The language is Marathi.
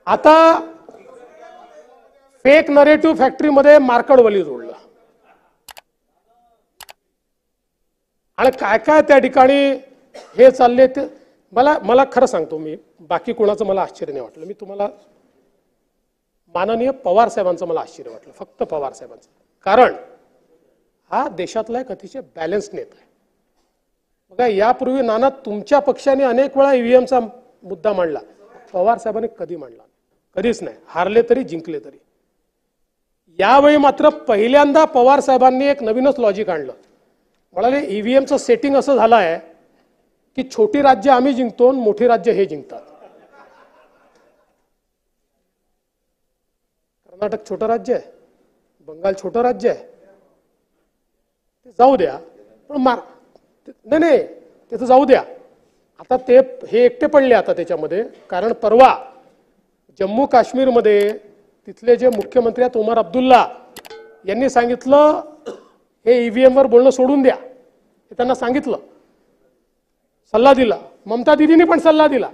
आता फेक नरेटिव्ह फॅक्टरीमध्ये मार्कडवली जोडलं आणि काय काय त्या ठिकाणी हे चालले ते मला खरं सांगतो मी, बाकी कोणाचं मला आश्चर्य नाही वाटलं. मी तुम्हाला माननीय पवार साहेबांचं मला आश्चर्य वाटलं, फक्त पवार साहेबांचं. कारण हा देशातला एक अतिशय बॅलन्स नेता आहे. बघा, यापूर्वी नाना तुमच्या पक्षाने अनेक वेळा ईव्हीएमचा मुद्दा मांडला, पवार साहेबांनी कधी मांडला? कधीच नाही. हारले तरी जिंकले तरी. यावेळी मात्र पहिल्यांदा पवार साहेबांनी एक नवीनच लॉजिक आणलं. म्हणाले ईव्हीएमचं सेटिंग असं झालं आहे की छोटी राज्य आम्ही जिंकतो, मोठी राज्य हे जिंकतात. कर्नाटक छोटं राज्य आहे, बंगाल छोटं राज्य आहे, ते जाऊ द्या. पण नाही ते तर जाऊ द्या. आता ते हे एकटे पडले आता त्याच्यामध्ये. कारण परवा जम्मू काश्मीरमध्ये तिथले जे मुख्यमंत्री आहेत उमर अब्दुल्ला यांनी सांगितलं हे ईव्हीएम वर बोलणं सोडून द्या. हे त्यांना सांगितलं, सल्ला दिला. ममता दीदींनी पण सल्ला दिला.